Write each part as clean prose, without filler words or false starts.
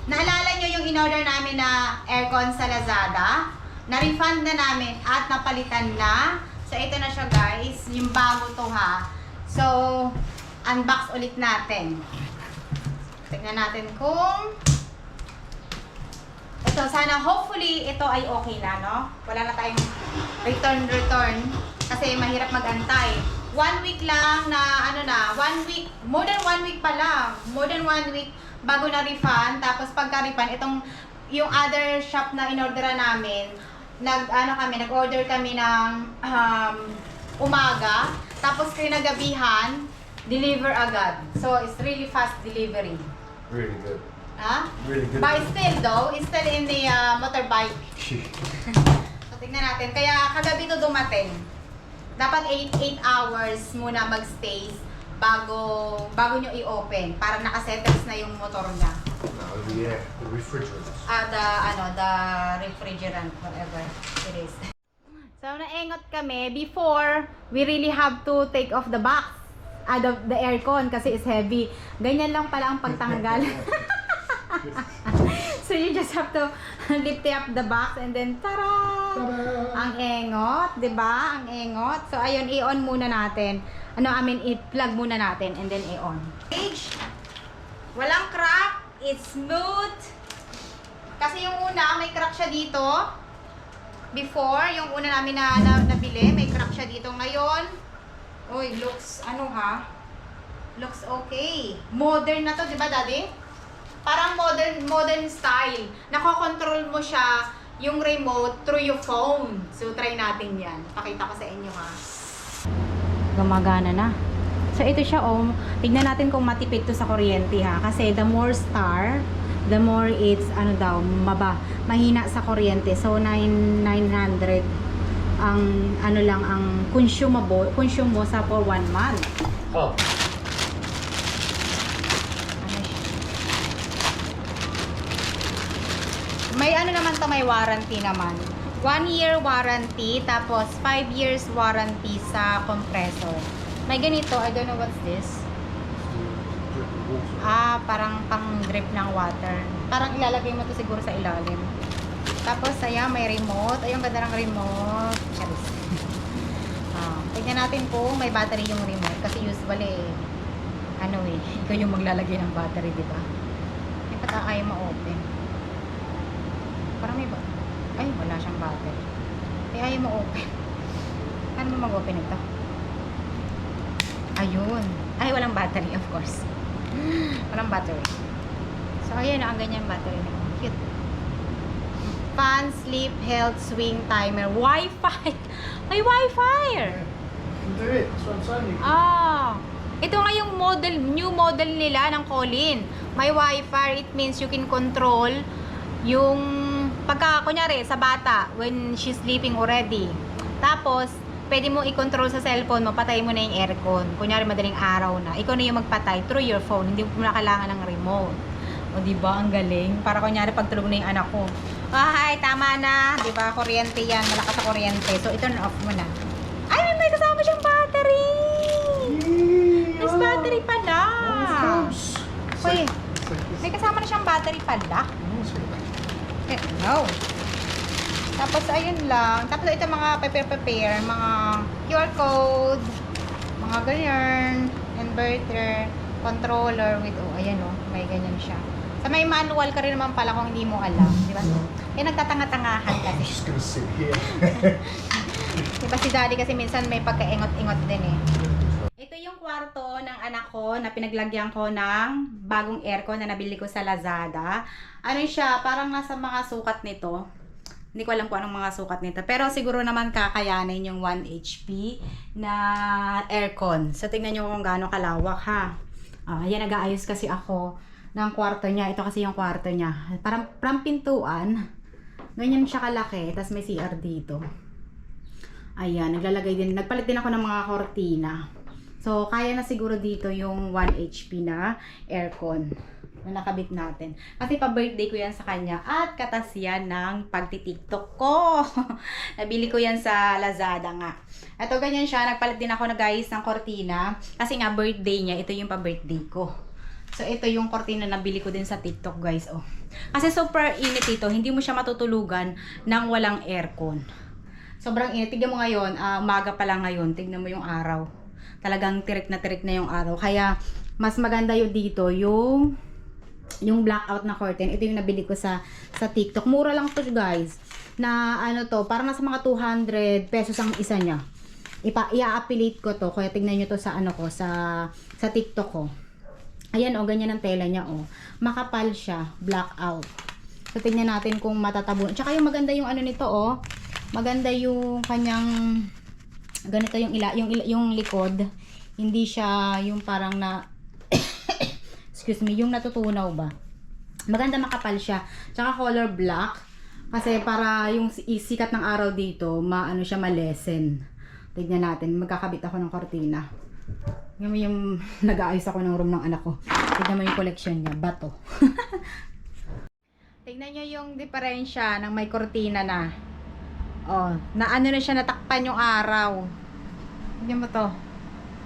Naalala nyo yung in-order namin na aircon sa Lazada? Na-refund na namin at napalitan na. So, ito na siya guys. Yung bago to ha. So, unbox ulit natin. Tignan natin kung... Ito, sana hopefully ito ay okay na, no? Wala na tayong return. Kasi mahirap mag-antay. 1 week lang na, ano na, 1 week, more than 1 week pa lang. More than 1 week bago na refund. Tapos pagka-refund, itong, yung other shop na in-orderan namin, nag-order kami ng umaga. Tapos kinagabihan, deliver agad. So, it's really fast delivery. Really good. Huh? Really good. But still though, it's still in the motorbike. So, tingnan natin. Kaya kagabi to dumating. Dapat 8 hours muna mag-stay bago nyo i-open. Para nakasettles na yung motor niya. No, the refrigerant. The refrigerant, whatever it is. So, naengot kami. Before, we really have to take off the box. The aircon kasi it's heavy. Ganyan lang pala ang pagtanggal. So you just have to lift up the box and then tara! Ang engot, 'di ba? Ang engot. So ayun, i-on muna natin. I-plug muna natin and then i-on. Walang crack, it's smooth. Kasi yung una, may crack siya dito. Before, yung una namin na nabili, may crack siya dito. Ngayon, looks looks okay. Modern na 'to, 'di ba, Daddy? Parang modern style. Nako-control mo siya yung remote through your phone. So try natin 'yan. Pakita ko sa inyo ha. Gumagana na. So ito siya tignan natin kung matipid to sa kuryente ha, kasi the more star, the more it's mahina sa kuryente. So 900 ang ang consume mo sa for 1 month. Oh. May naman to, may warranty naman. 1 year warranty, tapos 5 years warranty sa compressor. May ganito, I don't know what's this. Parang pang drip ng water. Parang ilalagay mo to siguro sa ilalim. Tapos, ayan, may remote. Ayun, ganda ng remote. Charis. Tignan natin kung may battery yung remote. Kasi usually, ikaw yung maglalagay ng battery, di ba? May ayaw ma-open. Parang may wala siyang battery. Ayaw ma-open. Paano mo mag-open ito? Ayun. Walang battery, of course. Walang battery. So, ayan ang ganyan battery na. Cute. Fan, sleep, health, swing, timer, Wi-Fi. May Wi-Fi! Do it. That's what I'm saying. Ito nga yung new model nila ng Colin. May Wi-Fi. It means you can control yung kunyari, sa bata, when she's sleeping already. Tapos, pwede mo i-control sa cellphone mo, patay mo na yung aircon. Kunyari, madaling araw na. Ikaw na yung magpatay through your phone. Hindi mo na kailangan ng remote. Diba? Ang galing. Para kunyari, pagtulog na yung anak ko. Tama na. Diba? Kuryente yan. Malakas sa kuryente. So, ito na off mo na. May kasama siyang battery! There's battery pala! May kasama na siyang battery pala. No. Tapos, ayun lang. Tapos, ito mga prepare, mga QR code, mga ganyan, inverter, controller with, ayan may ganyan siya. Sa may manual ka rin naman pala kung hindi mo alam, di ba? Nagtatanga-tangahan kasi. I'm just gonna sit here. Diba si Daddy kasi minsan may pagka-ingot-ingot din eh. Ito yung kwarto ng anak ko na pinaglagyan ko ng bagong aircon na nabili ko sa Lazada. Siya, parang nasa mga sukat nito. Hindi ko alam kung anong mga sukat nito. Pero siguro naman kakayanin yung 1 HP na aircon. So, tingnan nyo kung gaano kalawak ha. Ayan, nag-aayos kasi ako ng kwarto niya. Ito kasi yung kwarto niya. Parang pintuan. Ganyan siya kalaki. Tapos may CR dito. Ayan, nagpalit din ako ng mga kortina. So, kaya na siguro dito yung 1 HP na aircon na nakabit natin. Kasi pa-birthday ko yan sa kanya at katas yan ng pagti-TikTok ko. Nabili ko yan sa Lazada nga. Ito, ganyan siya. Nagpalit din ako na guys ng kortina. Kasi nga birthday niya, ito yung pa-birthday ko. So, ito yung kortina na bili ko din sa TikTok, guys. Oh. Kasi super init ito. Hindi mo siya matutulugan nang walang aircon. Sobrang init. Tignan mo ngayon, umaga pa lang ngayon. Tignan mo yung araw. Talagang tirik na yung araw. Kaya, mas maganda yung dito, yung blackout na curtain. Ito yung nabili ko sa TikTok. Mura lang to, guys. Na ano to, parang nasa mga 200 pesos ang isa niya. I-affiliate ko to, kaya tingnan nyo to sa ano ko, sa TikTok ko. Ayan o, ganyan ang tela niya o. Makapal siya, blackout. So tingnan natin kung matatabo. Tsaka yung maganda yung ano nito o. Maganda yung kanyang ganito yung likod. Hindi siya yung parang na excuse me, yung natutunaw ba. Maganda, makapal siya. Tsaka color black. Kasi para yung sikat ng araw dito, maano siya, malesen. Tignan natin, magkakabit ako ng kortina. Tignan mo yung nag-aayos ako ng room ng anak ko. Tignan mo yung collection niya, bato. Tignan nyo yung diferensya ng may kortina na. Oh, na ano na siya, natakpan yung araw. Tignan mo to.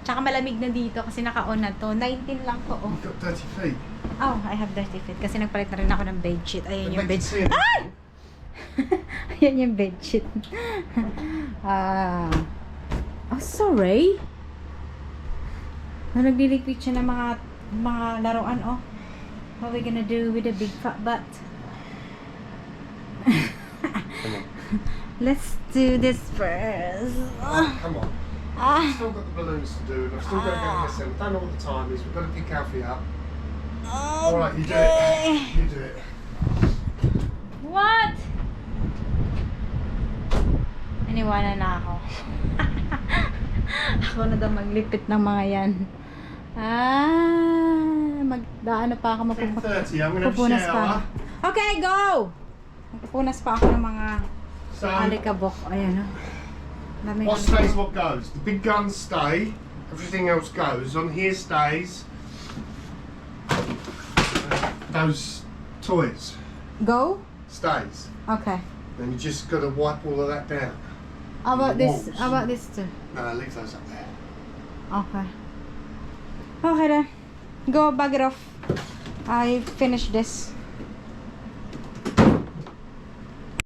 Tsaka malamig na dito kasi naka-on na to. 19 lang to, oh. You've got dirty feet. Oh, I have dirty feet kasi nagpalit na rin ako ng bedsheet. Ayan yung bedsheet. bedsheet. Ay! Ayan yung bedsheet. Oh, sorry. Nagliliquid siya ng mga laruan, oh. What are we gonna do with a big fat butt? Let's do this first. Come on. Ah. I've still got the balloons to do, and I've still got to get this in. I don't know what the time is. We've got to pick Alfie up. Alright, you do it. You do it. What? Iniwanan na ako. Ako na daw maglipit ng mga yan. Magdaano pa ako 10:30, I'm going to have a pupunas pa. shower. Okay, go! Magpupunas pa ako ng mga So, alikabok. Ayan, oh. Daming what alikabok. stays, what goes? The big guns stay, everything else goes. On here stays those toys. Go? Stays. Okay. Then you just got to wipe all of that down. How about The this? walls. How about this too? No, leave those up there. Okay. Okay then. Go, bag it off. I finished this.